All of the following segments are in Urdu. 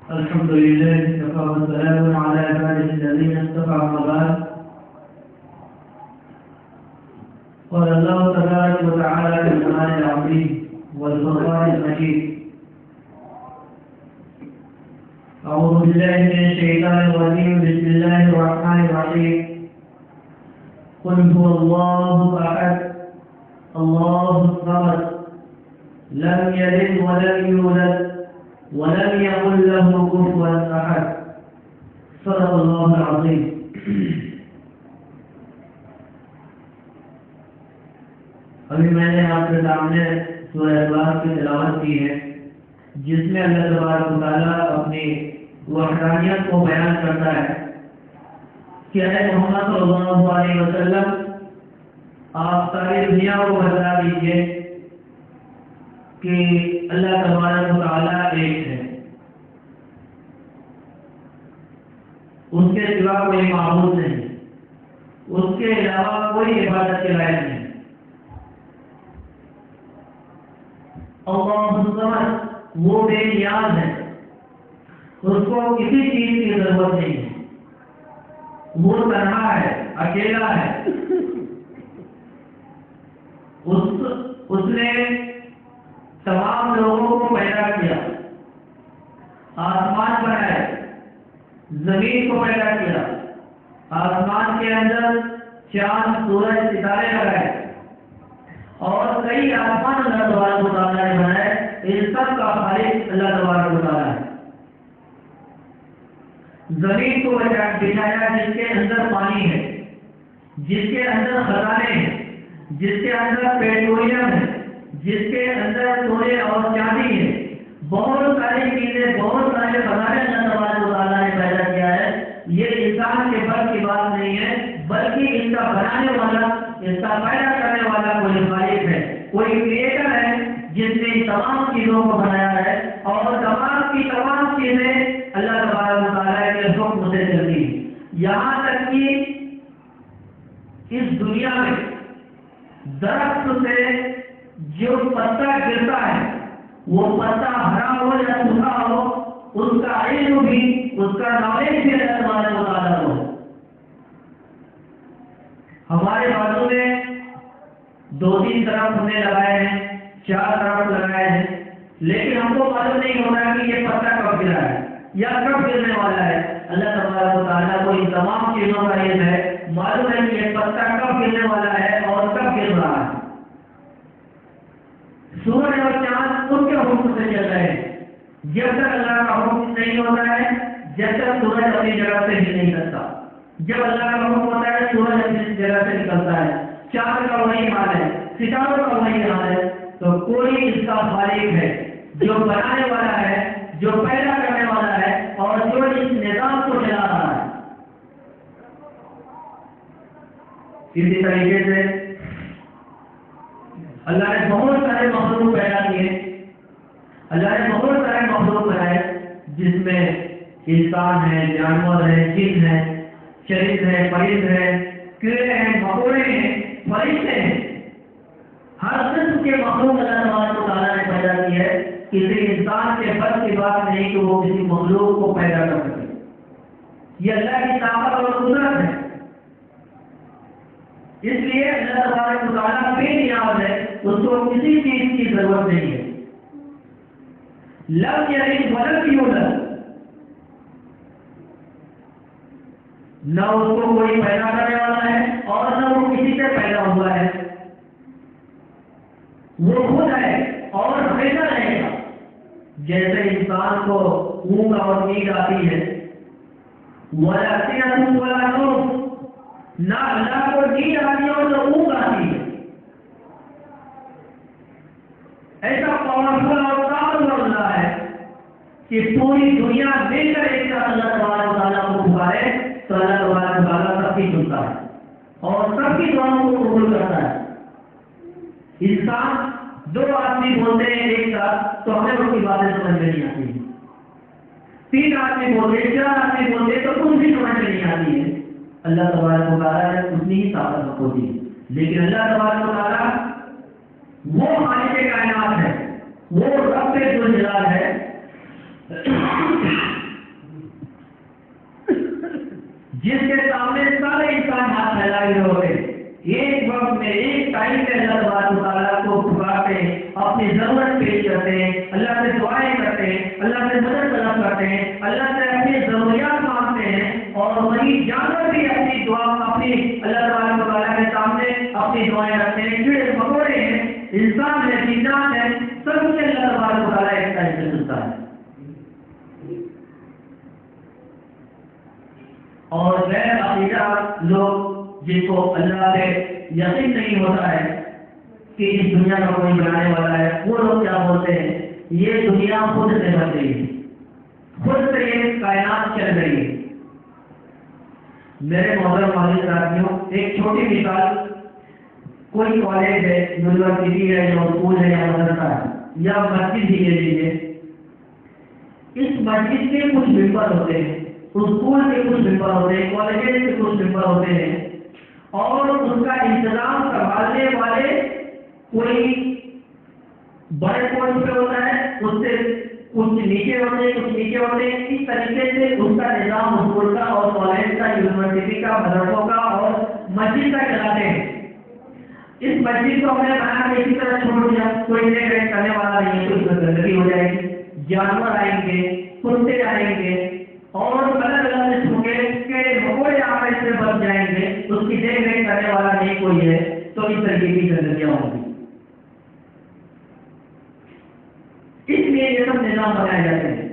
الحمد لله وكفى وسلام على عباده الذين اصطفى أما بعد. قال الله تبارك وتعالى في القرآن العظيم والفرقان المجيد: أعوذ بالله من الشيطان الرجيم. بسم الله الرحمن الرحيم. قل هو الله أحد الله الصمد لم يلد ولم يولد ولم يكن له كفوا أحد. صدق الله العظيم. ابھی میں نے آپ کے سامنے سورہ اخلاص کی تلاوت کی ہے، جس میں اللہ تبارک و تعالیٰ اپنی وحدانیت کو بیان کرتا ہے کہ اے محمد صلی اللہ علیہ وسلم، آپ ساری دنیا کو بتا دیجیے کہ اللہ تبارک و تعالیٰ ایک ہے، اس کے سوا کوئی معبود نہیں، اس کے علاوہ کوئی عبادت کے لائق نہیں۔ اللہ الصمد، وہ بے نیاز ہے، اس کو کسی چیز کی ضرورت نہیں ہے، وہ تنہا ہے، اکیلا ہے۔ اس نے تمام لوگوں کو پیدا کیا، آسمان بنائے، زمین کو پیدا کیا، آسمان کے اندر چاند، سورج، ستارے لگائے اور کئی آسمان اللہ تبارک و تعالیٰ نے بنائے۔ ان سب کا خالق اللہ تبارک و تعالیٰ ہے۔ زمین کو بچایا جس کے اندر پانی ہے، جس کے اندر خزانے ہیں، جس کے اندر پیٹرولیم ہے، جس کے اندر سونے اور چاندی ہے، بہت ساری چیزیں، بہت سارے خزانے اللہ تبارک و تعالیٰ نے پیدا کیا ہے۔ یہ انسان کے بس کی بات نہیں ہے، بلکہ ان کا بنانے والا، اس کا پیدا کرنے والا کوئی خالق ہے، کوئی کریٹر ہے جس نے تمام چیزوں کو بنایا ہے، اور تمام کی تمام چیزیں اللہ تبارک و تعالیٰ کے حکم سے چلتی ہیں۔ یہاں تک کہ اس دنیا میں درخت سے جو پتا گرتا ہے، وہ پتا ہرا ہو یا سوکھا ہو، اس کا علم بھی، اس کا نالج بھی اللہ تبارک و تعالیٰ کو ہے۔ ہمارے بازو میں 2-3 درخت ہم نے لگائے ہیں، 4 درخت لگائے ہیں، لیکن ہم کو معلوم نہیں ہوتا کہ یہ پتا کب گرا ہے یا کب گرنے والا ہے۔ اللہ تبارک و تعالیٰ کو ان تمام چیزوں کا علم ہے، معلوم ہے کہ یہ پتا کب گرنے والا ہے اور کب گر رہا ہے۔ سورج اور چاند ان کے حکم سے چل رہے ہیں۔ جب تک اللہ کا حکم نہیں ہوتا ہے، جب تک سورج اپنی جگہ سے ہل نہیں سکتا۔ جب اللہ کا حکم ہوتا ہے، سورج اپنی جگہ سے نکلتا ہے، چاند کا وہی حال ہے، ستاروں کا وہی حال ہے۔ تو کوئی اس کا خالق ہے جو بنانے والا ہے، جو پیدا کرنے والا ہے، اور جو اس نظام کو چلا رہا ہے۔ اسی طریقے سے اللہ نے بہت سارے مخلوق پیدا کیے، اللہ نے بہت سارے مخلوق بنائے، جس میں انسان ہے، جانور ہے، جن ہے، چرند ہے، پرند ہے، کیڑے ہیں، مکوڑے ہیں، فرشتے ہیں۔ ہر قسم کے مخلوق اللہ تبارک و تعالیٰ نے پیدا کی ہے۔ کسی انسان کے بس کی بات نہیں کہ وہ کسی مخلوق کو پیدا کر سکے۔ یہ اللہ کی طاقت اور قدرت ہے۔ اس لیے اللہ تبارک و تعالیٰ بے نیاز ہے، اس کو کسی چیز کی ضرورت نہیں ہے۔ لم یلد ولم یولد، نہ اس کو کوئی پیدا کرنے والا ہے اور نہ وہ کسی سے پیدا ہوا ہے۔ وہ خود ہے اور ہمیشہ رہے گا۔ جیسے انسان کو اونگ اور نیند آتی ہے، وَلَا سِنَةٌ وَلَا نَوْمٌ، نہ اللہ کو نیند آتی ہے اور نہ اونگ آتی ہے۔ ایسا پاورفل اور طاقتور اللہ ہے کہ پوری دنیا مل کر ایک ساتھ اللہ تبارک و تعالیٰ کو پکارے تو اللہ تبارک و تعالیٰ سب کی سنتا ہے اور سب کی دعاؤں کو قبول کرتا ہے۔ انسان 2 آدمی بولتے ہیں ایک ساتھ تو ہمیں ان کی باتیں سمجھ میں نہیں آتی ہے، 3 آدمی بولتے ہیں، 4 آدمی بولتے ہیں تو ان کی سمجھ میں نہیں آتی ہے۔ اللہ تبارک و تعالیٰ نے اتنی ہی طاقت ہوتی ہے، لیکن اللہ تبارک و تعالیٰ وہ خالق کائنات ہے، وہ رب ذوالجلال ہے جس کے سامنے سارے انسان ہاتھ پھیلائے ہوئے ہوتے ہیں، ایک وقت میں ایک ٹائم پہ اللہ تبارک و تعالیٰ کو پکارتے ہیں، اپنی ضرورت پیش کرتے ہیں، اللہ سے دعائیں کرتے ہیں، اللہ سے مدد طلب کرتے ہیں، اللہ سے اپنی ضروریات مانگتے ہیں، اور وہی جانور بھی اپنی دعا اپنی اللہ تبارک و تعالیٰ کے سامنے اپنی دعائیں رکھتے ہیں۔ کیڑے مکوڑے ہیں، انسان ہے، جنات ہے، سب سے اللہ تبارک و تعالیٰ ایک ٹائم سے سنتا ہے۔ اور غیر عقیدہ لوگ جن کو اللہ سے یقین نہیں ہوتا ہے کہ اس دنیا کا کوئی بنانے والا ہے، وہ لوگ کیا بولتے ہیں، یہ دنیا خود سے بن رہی ہے، خود سے یہ کائنات چل رہی ہے۔ میرے محترم والد ساتھیوں، ایک چھوٹی مثال، کوئی کالج ہے، یونیورسٹی ہے، یا اسکول ہے، یا مدرسہ ہے، یا مسجد ہی لے لیجیے۔ اس مسجد کے کچھ ممبر ہوتے ہیں، اسکول کے کچھ ممبر ہوتے ہیں، کالجز کے کچھ ممبر ہوتے ہیں، اور اس کا انتظام سنبھالنے والے کوئی بڑے پوسٹ پہ ہوتا ہے، اس سے کچھ نیچے ہوتے ہیں، کچھ نیچے ہوتے ہیں۔ اس طریقے سے اس کا نظام اسکول کا اور کالج کا، یونیورسٹی کا، مدرسوں کا اور مسجد کا چلاتے ہیں۔ اس مسجد کو ہم نے بنا کے اسی طرح چھوڑ دیا، کوئی دیکھ ریکھ کرنے والا نہیں ہے، تو اس میں گندگی ہو جائے گی، جانور آئیں گے، کتے آئیں گے، اور الگ الگ قسم کے مکوڑے آپ اس سے بچ جائیں گے، اس کی دیکھ ریکھ کرنے والا نہیں کوئی ہے، تو اس طریقے کی گندگیاں ہوں گی۔ اس لیے یہ سب نظام بنائے جاتے ہیں۔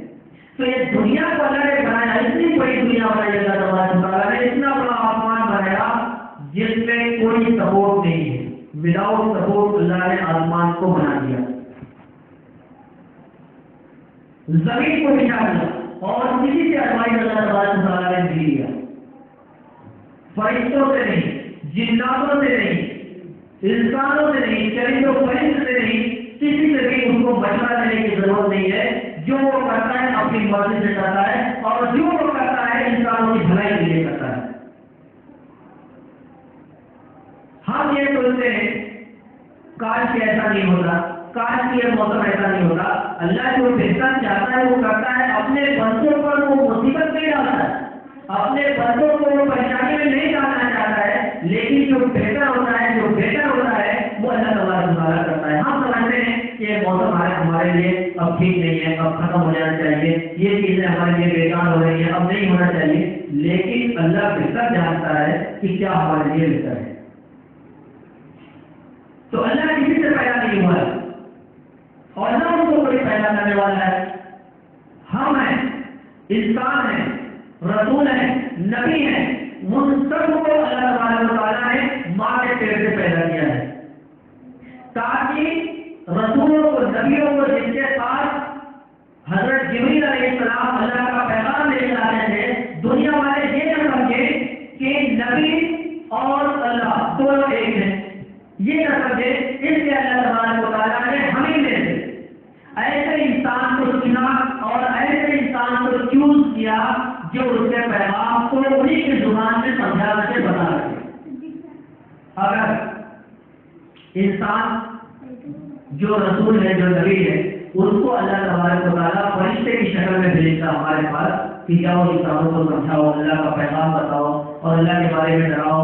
تو یہ دنیا کو اللہ نے بنایا، اتنی بڑی دنیا بنائی اللہ تبارک و تعالیٰ نے، اتنا بڑا آسمان بنایا جس میں کوئی سپورٹ نہیں ہے، وداؤٹ سپورٹ اللہ نے آسمان کو بنا دیا، زمین کو بچھا دیا، اور کسی سے ادوائز اللہ تبارک و تعالیٰ نے دی دیا، فرشتوں سے نہیں، جناتوں سے نہیں، انسانوں سے نہیں، چرند و پرند سے نہیں، کسی سے بھی اس کو بچا دینے کی ضرورت نہیں ہے۔ جو وہ کرتا ہے اپنی مرضی سے کرتا ہے، اور جو وہ کرتا ہے انسانوں کی بھلائی کے لیے کرتا ہے۔ ہم یہ سوچتے ہیں کاش کہ ایسا نہیں ہوتا، کاش کہ یہ موسم ایسا نہیں ہوتا۔ اللہ جو بہتر چاہتا ہے وہ کرتا ہے، اپنے بندوں پر وہ مصیبت نہیں ڈالتا ہے، اپنے بندوں کو وہ پریشانی میں نہیں ڈالنا چاہتا ہے، لیکن جو بہتر ہوتا ہے، جو بہتر ہوتا ہے وہ اللہ تبارک و تعالیٰ کرتا ہے۔ ہم سمجھتے ہیں کہ یہ موسم ہمارے لیے اب ٹھیک نہیں ہے، اب ختم ہو جانا چاہیے، یہ چیزیں ہمارے لیے بیکار ہو رہی ہیں، اب نہیں ہونا چاہیے، لیکن اللہ بہتر جانتا ہے کہ کیا ہمارے لیے بہتر ہے۔ تو اللہ کسی سے پیدا نہیں ہوا ہے، اور نہ ان کو کوئی پیدا کرنے والا ہے۔ ہم ہیں، انسان ہیں، رسول ہیں، نبی ہیں، ان سب کو اللہ تبارک و تعالیٰ نے ماں کے پیٹ سے پیدا کیا ہے، تاکہ رسولوں کو، نبیوں کو، جن کے پاس حضرت جبریل علیہ السلام اللہ کا پیغام لے کر آتے تھے، دنیا والے یہ نہ سمجھے کہ نبی اور اللہ دونوں ایک ہیں، یہ نہ سمجھے، اس لیے اللہ تبارک و تعالیٰ نے ہمیں میں سے ایسے انسان کو چنا اور ایسے انسان کو چوز کیا جو اس کے پیغام کو انہیں کی زبان میں سمجھا کے بتا رہے۔ اگر انسان جو رسول ہے، جو نبی ہے، اس کو اللہ تبارک و تعالیٰ فرشتے کی شکل میں بھیجتا ہمارے پاس کہ جاؤ انسانوں کو سمجھاؤ، اللہ کا پیغام بتاؤ اور اللہ کے بارے میں ڈراؤ،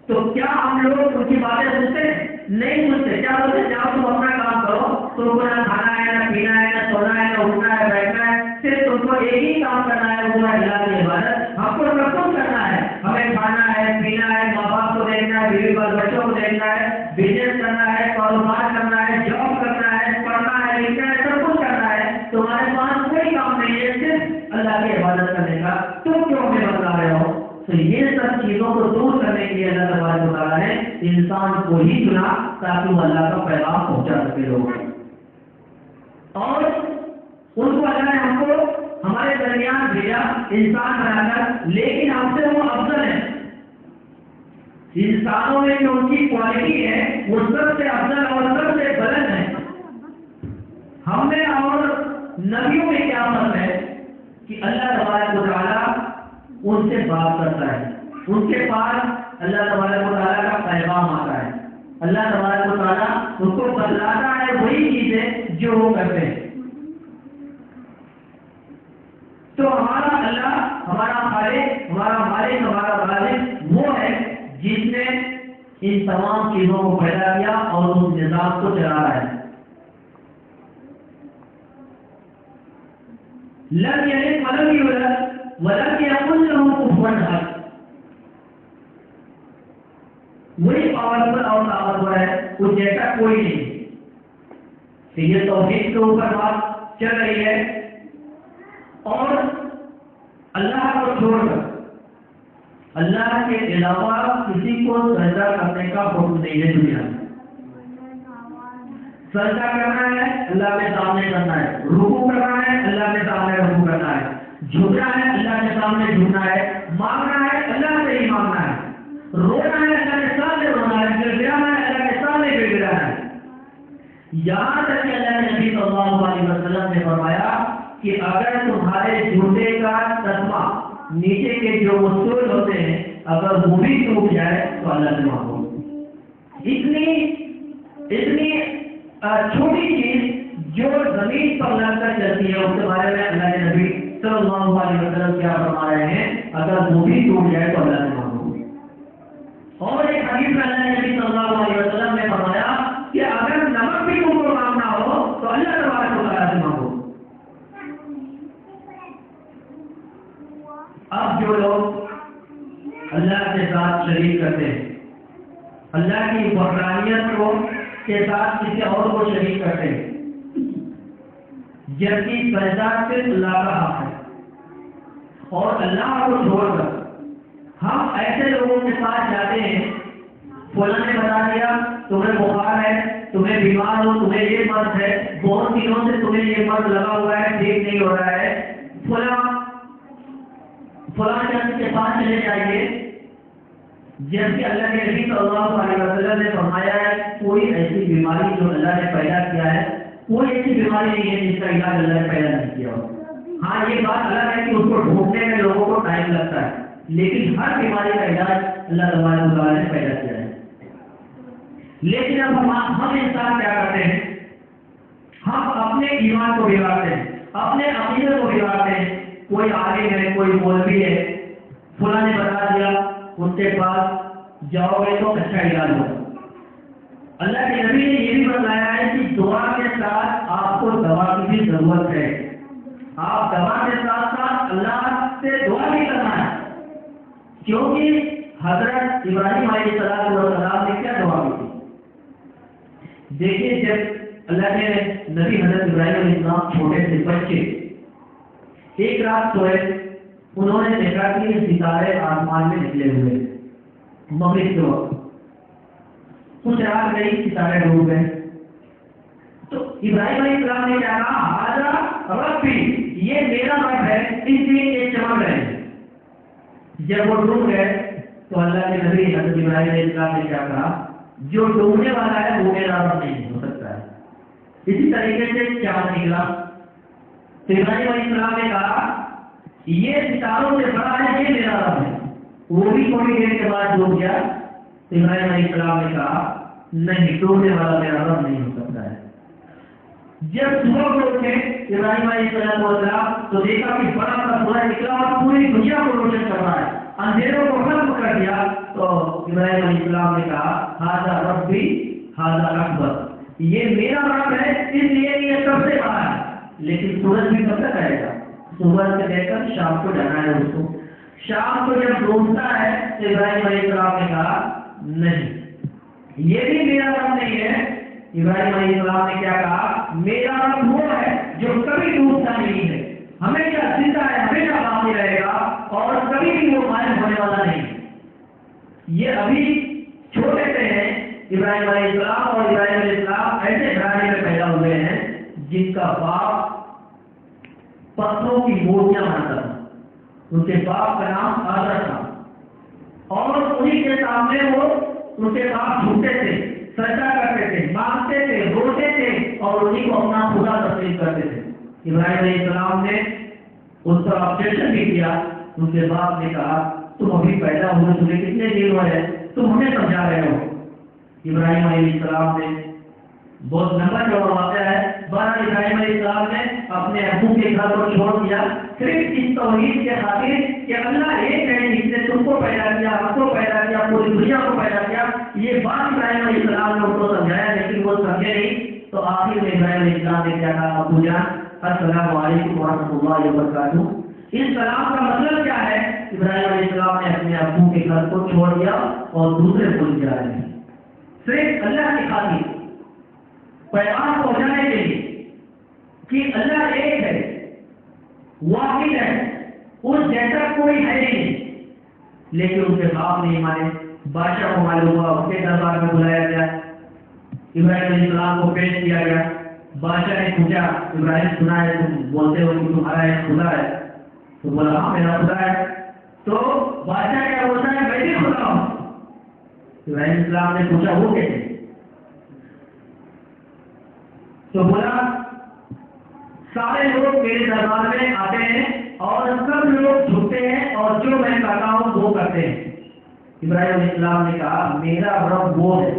تو کیا ہم لوگ ان کی باتیں سنتے ہیں؟ نہیں سنتے۔ کیا بولتے ہیں؟ جاؤ تم اپنا کام کرو، تم کو نہ کھانا ہے، نہ پینا ہے، نہ سونا ہے، نہ اٹھنا ہے، بیٹھنا ہے، صرف تم کو ایک ہی کام کرنا ہے، وہ ہے اللہ کی عبادت۔ ہم کو سب کچھ کرنا ہے، ہمیں کھانا ہے، پینا ہے، ماں باپ کو دیکھنا ہے، بیوی بال بچوں کو دیکھنا ہے، بزنس کرنا ہے، کاروبار کرنا ہے، جاب کرنا ہے، پڑھنا ہے، لکھنا ہے، سب کچھ کرنا ہے۔ تمہارے پاس کوئی کام نہیں ہے صرف اللہ کی عبادت کرنے کا، تم کیوں ہمیں بتا رہے ہو؟ تو یہ سب چیزوں کو دور کرنے کے لیے اللہ تبارک و تعالیٰ نے انسان کو ہی چنا تاکہ وہ اللہ کا پیغام پہنچا سکے لوگوں کو، اور ان کو اللہ نے ہم کو ہمارے درمیان بھیجا انسان بنا کر، لیکن ہم سے وہ افضل ہے۔ انسانوں میں جو ان کی کوالٹی ہے وہ سب سے افضل اور سب سے بلند ہے۔ ہم میں اور نبیوں میں کیا فرق ہے کہ اللہ تبارک و تعالیٰ ان سے بات کرتا ہے، ان کے پاس اللہ تبارک و تعالیٰ کا پیغام آتا ہے، اللہ تبارک و تعالیٰ ان کو بتلاتا ہے وہی چیزیں جو وہ کرتے ہیں۔ تو ہمارا اللہ ہمارا خالق، ہمارا مالک، ہمارا رازق وہ ہے جس نے ان تمام چیزوں کو پیدا کیا اور اس نظام کو چلا رہا ہے۔ لم یلد ولم یولد ولم یکن لہ کفوا احد، وہی پاورفل اور طاقتور ہے، اس جیسا کوئی نہیں۔ تو یہ توحید کے اوپر بات چل رہی ہے، اور اللہ کو چھوڑ کر اللہ کے علاوہ کسی کو سجدہ کرنے کا حکم نہیں ہے دنیا میں۔ سجدہ کرنا ہے اللہ کے سامنے کرنا ہے، رکوع کرنا ہے اللہ کے سامنے رکوع کرنا ہے، جھکنا ہے اللہ کے سامنے جھکنا ہے، مانگنا ہے اللہ سے ہی مانگنا ہے، رونا ہے اللہ کے سامنے رونا ہے، گڑگڑانا ہے اللہ کے سامنے گڑگڑانا ہے۔ یہاں تک کہ اللہ کے نبی صلی اللہ علیہ وسلم نے فرمایا کہ اگر تمہارے جوتے کا تسمہ نیچے کے جو مستول ہوتے ہیں اگر وہ بھی ٹوٹ جائے تو اللہ سے مانگو۔ اتنی چھوٹی چیز جو زمین پر لگ کر چلتی ہے اس کے بارے میں اللہ کے نبی صلی اللہ علیہ وسلم کیا فرما رہے ہیں، اگر وہ بھی ٹوٹ جائے تو اللہ سے مانگو۔ اور ایک حدیث میں اللہ کے نبی صلی اللہ علیہ وسلم نے فرمایا کہ اگر نمک بھی تم کو مانگنا ہو تو اللہ تبارک و تعالیٰ سے مانگو۔ اب جو لوگ اللہ کے ساتھ شریک کرتے ہیں، اللہ کی وحدانیت کو کے ساتھ کسی اور کو شریک کرتے ہیں، جبکہ سجدہ صرف اللہ کا حق ہے، اور اللہ کو چھوڑ کر ہم ایسے لوگوں کے ساتھ جاتے ہیں، فلاں نے بتا دیا تمہیں بخار ہے، تمہیں بیمار ہو، تمہیں یہ مرض ہے، بہت دنوں سے تمہیں یہ مرض لگا ہوا ہے، ٹھیک نہیں ہو رہا ہے، فلاں شخص کے پاس چلے جائیے، جبکہ اللہ کے نبی صلی اللہ علیہ وسلم نے فرمایا ہے کوئی ایسی بیماری جو اللہ نے پیدا کیا ہے، کوئی ایسی بیماری نہیں ہے جس کا علاج اللہ نے پیدا نہیں کیا ہو۔ ہاں یہ بات الگ ہے کہ اس کو ڈھونڈنے میں لوگوں کو ٹائم لگتا ہے، لیکن ہر بیماری کا علاج اللہ تبارک و تعالیٰ نے پیدا کیا ہے۔ لیکن اب ہم انسان کیا کرتے ہیں، ہم اپنے ایمان کو بگاڑتے ہیں، اپنے عقیدے کو بگاڑتے ہیں۔ کوئی عالم ہے، کوئی مولوی ہے، فلاں نے بتا دیا اس کے پاس جاؤ گے تو اچھا علاج ہوگا۔ اللہ کے نبی نے یہ بھی بتایا ہے کہ دعا کے ساتھ آپ کو دوا کی بھی ضرورت ہے، آپ دوا کے ساتھ ساتھ اللہ سے دعا بھی کرنا ہے، کیونکہ حضرت ابراہیم علیہ السلام نے کیا دعا کی تھی؟ دیکھیے جب اللہ کے نبی حضرت ابراہیم علیہ السلام چھوٹے سے بچے ایک رات سوئے، انہوں نے دیکھا کہ ستارے آسمان میں نکلے ہوئے مغرب کے وقت، کچھ رات گئی ستارے ڈوب گئے، تو ابراہیم علیہ السلام نے کیا کہا، ہاذا ربی، یہ میرا رب ہے، اس لیے یہ چمک رہے ہیں۔ جب وہ ڈوب گئے تو اللہ کے نبی حضرت ابراہیم علیہ السلام نے کیا کہا، جو ڈوبنے والا ہے وہ میرا رب نہیں ہو سکتا ہے۔ اسی طریقے سے کیا نکلا، تو ابراہیم علیہ السلام نے کہا یہ ستاروں سے بڑا ہے، یہ میرا رب ہے۔ وہ بھی تھوڑی دیر کے بعد ڈوب گیا، تو ابراہیم علیہ السلام نے کہا نہیں، ڈوبنے والا میرا رب نہیں ہو سکتا ہے۔ جب صبح کو اٹھے ابراہیم علیہ السلام تو دیکھا کہ بڑا سا سورج نکلا اور پوری دنیا کو روشن کر رہا ہے، اندھیروں کو ختم کر دیا، تو ابراہیم علیہ السلام نے کہا ھذا ربی ھذا اکبر، یہ میرا رب ہے اس لیے یہ سب سے بڑا ہے۔ لیکن سورج بھی کب تک آئے گا، صبح سے لے کر شام کو جانا ہے اس کو، شام کو جب ڈوبتا ہے تو ابراہیم علیہ السلام نے کہا نہیں، یہ بھی میرا رب نہیں ہے۔ ابراہیم علیہ السلام نے کیا کہا، میرا رب وہ ہے جو کبھی ڈوبتا نہیں ہے، ہمیشہ زندہ ہے، ہمیشہ باقی رہے گا، اور کبھی بھی وہ غائب ہونے والا نہیں۔ یہ ابھی چھوٹے سے ہیں ابراہیم علیہ السلام، اور ابراہیم علیہ السلام ایسے گھرانے میں پیدا ہوئے ہیں جن کا باپ پتھروں کی مورتیاں بناتا تھا، ان کے باپ کا نام آزر تھا، اور انہیں کے سامنے وہ ان کے باپ جھوٹے تھے، سجدہ کرتے تھے، مانگتے تھے، روتے تھے، اور انہیں کو اپنا خدا تسلیم کرتے تھے۔ ابراہیم علیہ السلام نے اس پر آبجیکشن بھی کیا، ان کے باپ نے کہا تم ابھی پیدا ہوئے، تمہیں کتنے دن ہوئے، تم ہمیں سمجھا رہے ہو۔ ابراہیم علیہ السلام نے بہت لمبا چوڑا واقعہ ہے. بہرحال ابراہیم علیہ السلام نے اپنے ابو کے گھر کو چھوڑ دیا صرف اس توحید کے خاطر کہ اللہ ایک ہے جس نے تم کو پیدا کیا، ہم کو پیدا کیا، پوری دنیا کو پیدا کیا. یہ بات ابراہیم علیہ السلام نے ان کو سمجھایا لیکن وہ سمجھے نہیں. تو آخر میں ابراہیم علیہ السلام نے کیا کہا، ابو جان السلام علیکم ورحمۃ اللہ وبرکاتہ. اس سلام کا مطلب کیا ہے؟ ابراہیم علیہ السلام نے اپنے ابو کے گھر کو چھوڑ دیا اور دوسرے ملک جا رہے ہیں صرف اللہ کی خاطر پیغام پہنچانے کے لیے کہ اللہ ایک ہے، واحد ہے، اس جیسا کوئی ہے نہیں. لیکن ان کے باپ نہیں مانے. بادشاہ کو معلوم ہوا، اس کے دربار میں بلایا گیا، ابراہیم علیہ السلام کو پیش کیا گیا. بادشاہ نے پوچھا ابراہیم سنا ہے تم بولتے ہو کہ تمہارا ایک خدا ہے؟ تو بولا ہاں میرا خدا ہے. تو بادشاہ کیا بولتا ہے؟ میں بھی خدا ہوں. ابراہیم علیہ السلام نے پوچھا وہ کیسے؟ تو بولا سارے لوگ میرے دربار میں آتے ہیں اور سب لوگ جھکتے ہیں اور جو میں کہتا ہوں وہ کرتے ہیں. ابراہیم علیہ السلام نے کہا میرا رب وہ ہے،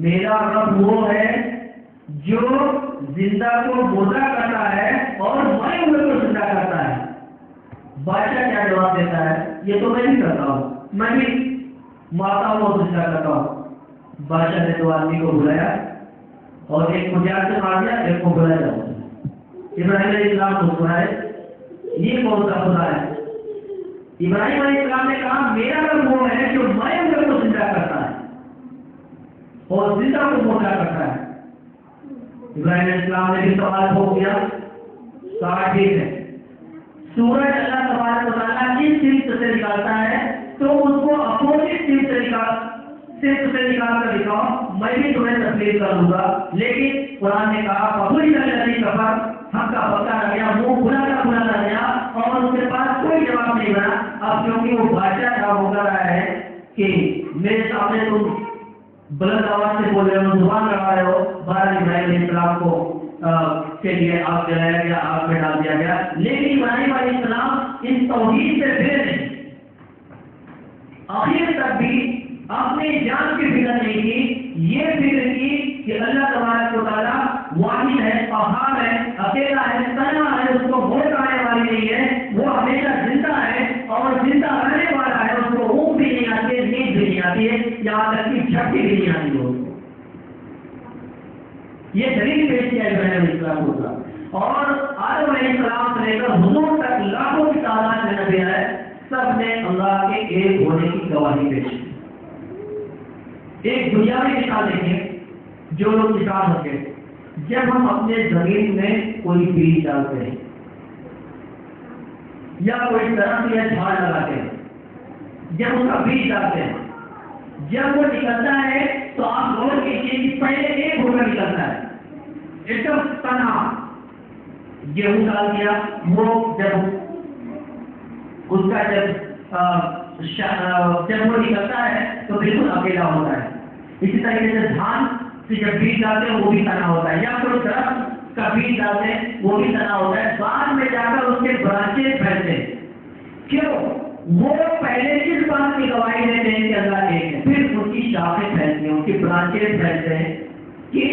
میرا رب وہ ہے جو زندہ کو مردہ کرتا ہے اور مرے ہوئے کو زندہ کرتا ہے. بادشاہ کیا جواب دیتا ہے؟ یہ تو میں بھی کرتا ہوں، میں بھی مارتا ہوں اور زندہ کرتا ہوں. بادشاہ نے دو آدمی کو بلایا اور ایک کو جان سے مار دیا، ایک کو بلا جاؤ. ابراہیم علیہ السلام کو سنائے یہ کون سا خدا ہے؟ ابراہیم علیہ السلام نے کہا میرا رب وہ ہے جو مرے ہوئے کو زندہ کرتا ہے اور زندہ کو مردہ کرتا ہے. ابراہیم علیہ السلام نے بھی سوال ہو گیا، کہا ٹھیک ہے. سورج اللہ تبارک و تعالیٰ جس سمت سے نکالتا ہے تو اس کو اپوزٹ سمت سے نکال کر دکھاؤ، میں بھی تمہیں تسلیم کر دوں گا. لیکن قرآن نے کہا پبوئی نہیں کفر، حق کا پکا رہ گیا، منہ کھلا رہ گیا اور اس کے پاس کوئی جواب نہیں بنا. اب کیونکہ وہ بادشاہ کا ہو رہا ہے کہ میرے سامنے تم بلند آواز سے بول رہے ہو، زبان لڑا رہے ہو. بہرحال ابراہیم علیہ السلام کو کے لیے آگ جلایا گیا، آگ میں ڈال دیا گیا. لیکن ابراہیم علیہ السلام اس توحید سے پھر نہیں، آخر تک بھی اپنی جان کی فکر نہیں کی. یہ فکر کی کہ اللہ تبارک و تعالیٰ واحد ہے، قہار ہے، اکیلا ہے، تنہا ہے، اس کو موت آنے والی نہیں ہے، وہ ہمیشہ زندہ ہے اور زندہ رہنے والا ہے. اس کو اونگ بھی نہیں آتی ہے، نیند بھی نہیں آتی ہے، یہاں تک کہ جھپکی بھی نہیں آتی ہو. یہ دلیل پیش کیا ابراہیم علیہ السلام کو. اور آدم علیہ السلام سے لے کر حضور تک لاکھوں کی تعداد میں نبی آئے، سب نے اللہ کے ایک ہونے کی گواہی پیش کی. ایک دنیاوی مثال دیکھیں جو لوگ کسان ہوتے ہیں، جب ہم اپنے زمین میں کوئی بیج ڈالتے ہیں یا کوئی درخت یا جھاڑ لگاتے ہیں، جب اس کا بیج ڈالتے ہیں، جب وہ نکلتا ہے تو آپ غور کیجیے کہ پہلے ایک ہوکر نکلتا ہے، ایک دم تنہا. گیہوں ڈال دیا، وہ جب اس کا جب وہ نکلتا ہے تو بالکل اکیلا ہوتا ہے. اسی طریقے سے دھان سے جب بیج ڈالتے ہیں وہ بھی تنا ہوتا ہے، یا کوئی درخت کا بیج ڈالتے ہیں وہ بھی تنا ہوتا ہے. بعد میں جا کر اس کے برانچے پھیلتے ہیں. کیوں؟ وہ پہلے اس بات کی گواہی دیتے ہیں کہ اللہ ایک ہے، پھر ان کی شاخیں پھیلتی ہیں، ان کے برانچے پھیلتے ہیں کہ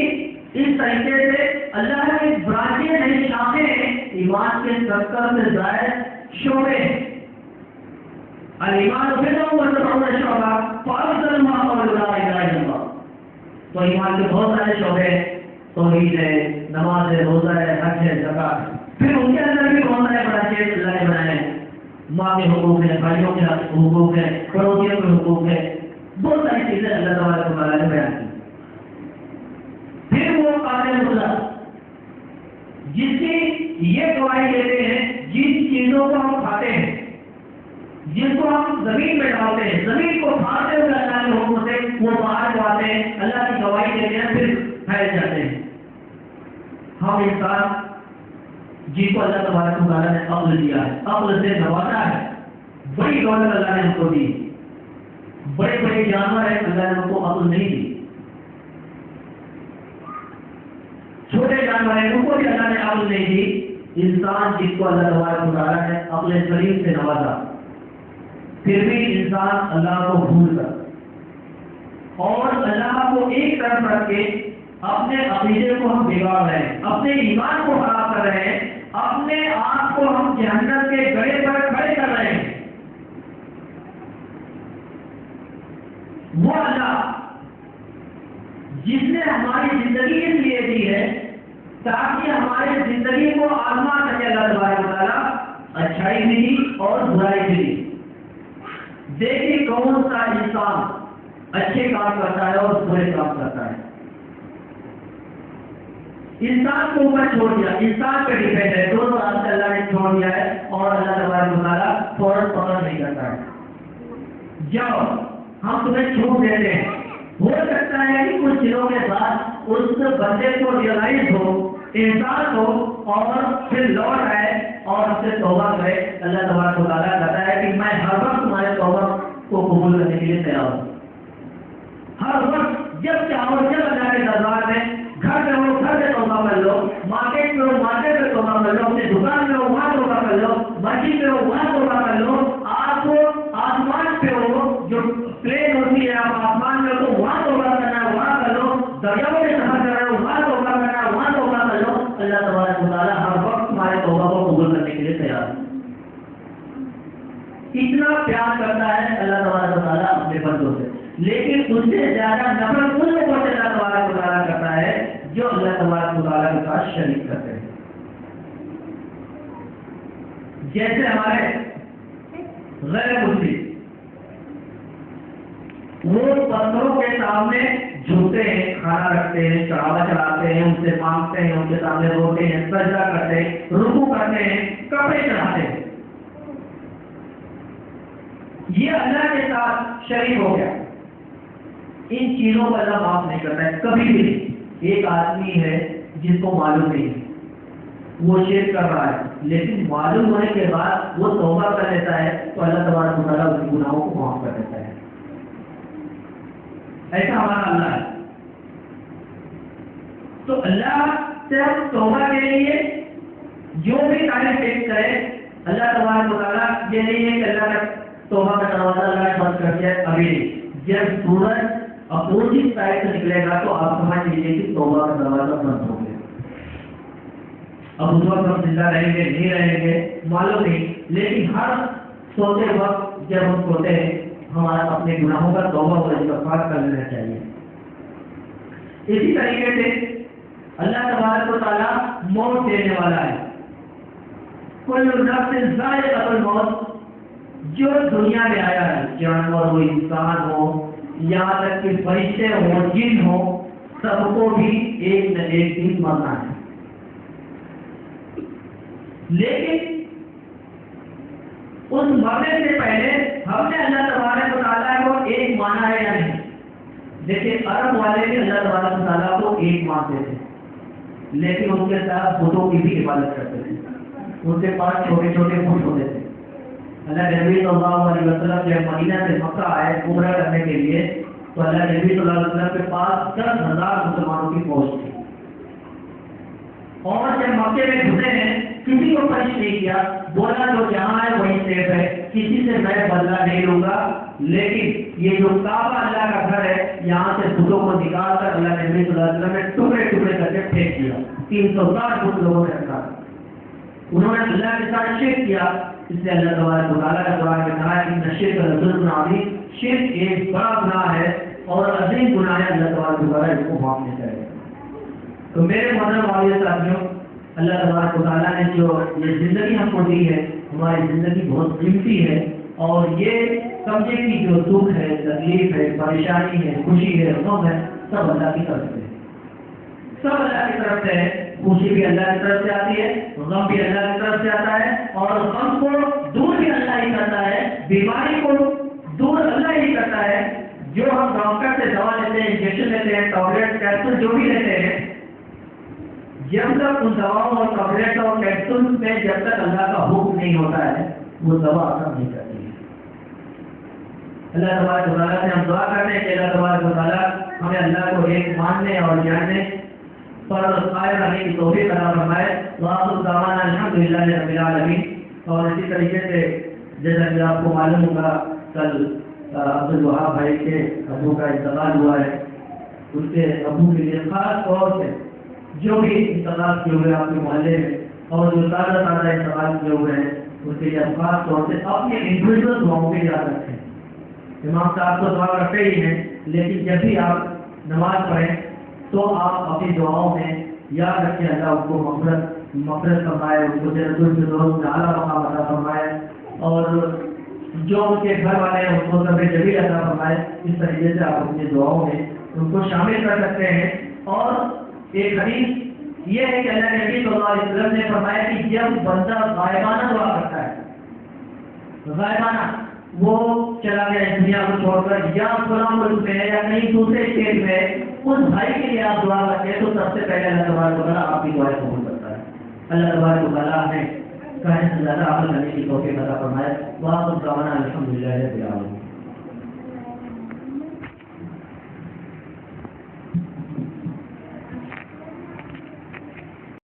اس طریقے سے اللہ کے برانچے نہیں، شاخیں ایمان کے 70 سے زائد شعبے ہیں. الایمان بدع و سبعون شعبہ فافضلها قول لا الہ الا اللہ. تو ایمان کے بہت سارے شعبے ہیں، توحید ہے، نماز ہے، روزہ ہے، حج ہے، زکات ہے. پھر ان کے اندر بھی بہت سارے برانچے اللہ نے بنائے ہیں. ماں کے حقوق ہیں، بھائیوں کے حقوق ہیں، پڑوسیوں کے حقوق ہیں، بہت ساری چیزیں اللہ تبارک و تعالیٰ نے بیان کی. پھر وہ قابل مطلق جس کی یہ گواہی دیتے ہیں، جن چیزوں کو ہم کھاتے ہیں، جن کو ہم زمین میں ڈالتے ہیں، زمین کو کھاتے ہوئے اللہ کے حکم سے وہ باہر کو آتے ہیں، اللہ کی گواہی دیتے ہیں، پھر پھیل جاتے ہیں. ہم انسان جن کو اللہ تبارک و تعالیٰ نے عقل دیا ہے، عقل سے نوازا ہے، بڑی دولت اللہ نے ہم کو دی. بڑے بڑے جانور ہیں، اللہ نے ہم کو عقل نہیں دی. چھوٹے جانور ہیں، ان کو بھی اللہ نے عقل نہیں دی. انسان جس کو اللہ تبارک و تعالیٰ نے عقل سلیم سے نوازا، پھر بھی انسان اللہ کو بھول کر اور اللہ کو ایک طرف رکھ کے اپنے عقیدے کو ہم بگاڑ رہے ہیں، اپنے ایمان کو خراب کر رہے ہیں، اپنے آپ کو ہم جہنم کے گڑھے پر کھڑے کر رہے ہیں۔ وہ اللہ جس نے ہماری زندگی اس لیے دی ہے تاکہ ہماری زندگی کو آزما سکے اللہ تبارک و تعالیٰ، اچھائی بھی اور برائی بھی۔ دیکھیں کون سا انسان اچھے کام کرتا ہے اور برے کام کرتا ہے۔ انسان کو اوپر چھوڑ دیا، انسان پہ ڈیپینڈ ہے، دونوں راستے اللہ نے چھوڑ دیا ہے اور اللہ تبارک و تعالیٰ فوراً پکڑ نہیں کرتا ہے۔ جب ہم تمہیں چھوٹ دیتے ہیں، ہو سکتا ہے کہ کچھ دنوں کے بعد اس بندے کو ریئلائز ہو، احساس ہو اور پھر لوٹ آئے اور اس سے توبہ کرے۔ اللہ تبارک و تعالیٰ کہتا ہے کہ میں ہر وقت تمہارے توبہ کو قبول کرنے کے لیے تیار ہوں۔ ہر وقت جب چاہو، جب اللہ کے دربار میں گھر میں ہو گھر میں توبہ کر لو، مارکیٹ میں ہو مارکیٹ میں توبہ کر لو، اپنی دکان میں ہو وہاں توبہ کر لو، مسجد میں ہو وہاں توبہ کر لو، آپ کو آسمان پہ ہو جو پلین ہوتی ہے، آپ آسمان میں ہو تو وہاں توبہ کرنا ہے وہاں کر لو، دریاؤں میں سفر کرنا ہے وہاں توبہ کرنا ہے وہاں توبہ کر لو۔ اللہ تبارک و تعالیٰ ہر وقت تمہارے توبہ کو قبول کرنے کے لیے تیار ہے۔ اتنا پیار کرتا ہے اللہ تبارک و تعالیٰ اپنے بندوں سے، لیکن اس سے زیادہ نفرت ان لوگوں سے اللہ تبارک و تعالیٰ کرتا ہے جو اللہ تبارک و تعالیٰ کے ساتھ شریک کرتے ہیں۔ جیسے ہمارے غیر مسلم وہ پتھروں کے سامنے جھکتے ہیں، کھانا رکھتے ہیں، چڑھاوا چڑھاتے ہیں، ان سے مانگتے ہیں، ان کے سامنے روتے ہیں، سجدہ کرتے ہیں، رکوع کرتے ہیں، کپڑے چڑھاتے ہیں۔ یہ اللہ کے ساتھ شریک ہو گیا۔ ان چیزوں کو اللہ معاف نہیں کرتا ہے کبھی بھی۔ ایک آدمی ہے جس کو معلوم نہیں ہے، وہ شرک کر رہا ہے، لیکن معلوم ہونے کے بعد وہ توبہ کر لیتا ہے تو اللہ تبارک و تعالیٰ اس کے گناہوں کو معاف کر دیتا ہے۔ ایسا ہمارا اللہ ہے۔ تو اللہ سے ہم توبہ کے لیے جو بھی کام پیش کرے، اللہ تبارک و تعالیٰ یہ نہیں ہے کہ اللہ کا توبہ کا دروازہ اللہ نے بند کر دیا ابھی نہیں۔ جب سورج اپوزٹ سائڈ سے نکلے گا تو آپ سمجھ لیجیے کہ توبہ کا دروازہ بند ہو گیا۔ اب اس وقت ہم زندہ رہیں گے نہیں رہیں گے معلوم نہیں، لیکن ہر سوتے وقت جب ہم سوتے ہیں ہمارا اپنے گناہوں کا توبہ اور استغفار کر لینا چاہیے۔ اسی طریقے سے اللہ تبارک و تعالیٰ موت دینے والا ہے۔ کل نفس ذائقۃ الموت، جو دنیا میں آیا ہے، جانور ہو انسان ہو یہاں تک کہ فرشتے ہو جن ہو، سب کو بھی ایک نہ ایک دن مرنا ہے۔ لیکن اس مرنے سے پہلے ہم نے اللہ تبارک و تعالیٰ کو ایک مانا ہے یا نہیں؟ دیکھیے عرب والے بھی اللہ تبارک و تعالیٰ کو ایک مانتے تھے، لیکن ان کے ساتھ بتوں کی بھی عبادت کرتے تھے، ان کے پاس چھوٹے چھوٹے بت ہوتے تھے۔ اللہ نبی صلی اللہ علیہ وسلم جب مدینہ سے مکہ آئے عمرہ کرنے کے لیے تو اللہ نبی صلی اللہ علیہ وسلم کے پاس 10,000 مسلمانوں کی فوج تھی، اور جب مکے میں گھسے ہیں کسی کو پنش نہیں کیا، بولا جو جہاں ہے وہی سیف ہے، کسی سے میں بدلہ نہیں لوں گا، لیکن یہ جو کعبہ اللہ کا گھر ہے یہاں سے بتوں کو نکال کر اللہ نبی صلی اللہ علیہ وسلم نے ٹکڑے ٹکڑے کر کے پھینک دیا۔ 360 بت لوگوں نے رکھا، انہوں نے اللہ کے ساتھ شرک کیا۔ اس لیے اللہ تبارک و تعالیٰ کا قرآن میں کہا ہے کہ الشرک لظلم عظیم، شرک ایک بڑا گناہ ہے اور عظیم گناہ ہے، اللہ تبارک و تعالیٰ اس کو معاف نہیں کرے گا۔ تو میرے محترم والد ساتھیوں، اللہ تبارک و تعالیٰ نے جو یہ زندگی ہم کو دی ہے، ہماری زندگی بہت قیمتی ہے، اور یہ سمجھے کہ جو دکھ ہے، تکلیف ہے، پریشانی ہے، خوشی ہے، غم ہے، سب اللہ کی طرف سے، سب اللہ کی طرف سے ہے۔ خوشی بھی اللہ کی طرف سے آتی ہے، غم بھی اللہ کی طرف سے آتا ہے، اور غم کو دور بھی اللہ ہی کرتا ہے، بیماری کو دور اللہ ہی کرتا ہے۔ جو ہم ڈاکٹر سے دوا لیتے ہیں، انجیکشن لیتے ہیں، ٹیبلٹ کیپسول جو بھی لیتے ہیں، جب تک ان دواؤں اور ٹیبلٹ اور کیپسول میں جب تک اللہ کا حکم نہیں ہوتا ہے وہ دوا اثر نہیں کرتی ہے۔ اللہ تبارک و تعالیٰ سے ہم دعا کرتے ہیں کہ اللہ تبارک و تعالیٰ ہمیں اللہ کو ایک ماننے اور جاننے پر قائم رہنے کی توفیق عطا فرمائے۔ وآخر دعوانا الحمدللہ رب العالمین۔ اور اسی طریقے سے جیسا کہ آپ کو معلوم ہوگا کل عبد الوہاب بھائی کے ابو کا انتقال ہوا ہے، اس کے ابو کے لیے خاص طور سے جو بھی انتقال کیے ہوئے آپ کے محلے میں اور جو تازہ تازہ انتقال کیے ہوئے ہیں اس کے لیے خاص طور سے اپنے انڈیویجول دعاؤں پہ یاد رکھیں۔ امام صاحب تو دعا کرتے ہی ہیں، لیکن جب بھی آپ نماز پڑھیں تو آپ اپنی دعاؤں میں یاد رکھیں اللہ ان کو مغفرت فرمائے، ان کو جنت الفردوس میں اعلیٰ مقام عطا فرمائے، اور جو ان کے گھر والے ہیں ان کو صبر جمیل عطا فرمائے۔ اس طریقے سے آپ اپنی دعاؤں میں ان کو شامل کر سکتے ہیں۔ اور ایک حدیث یہ ہے کہ اللہ نبی صلی اللہ علیہ وسلم نے فرمایا کہ جب بندہ غائبانہ دعا کرتا ہے، غائبانہ وہ چلا گیا اس دنیا کو چھوڑ کر، یا فلاں ملک میں یا کہیں دوسرے اسٹیٹ میں، اس بھائی کے لیے آپ دعا کرتے ہیں تو سب سے پہلے اللہ تبارک و تعالیٰ آپ کی دعائیں قبول کرتا ہے۔ اللہ تبارک و تعالیٰ نے کہنے سے زیادہ عمل کرنے کی توفیق عطا فرمائے۔ وآخر دعوانا الحمدللہ رب العالمین۔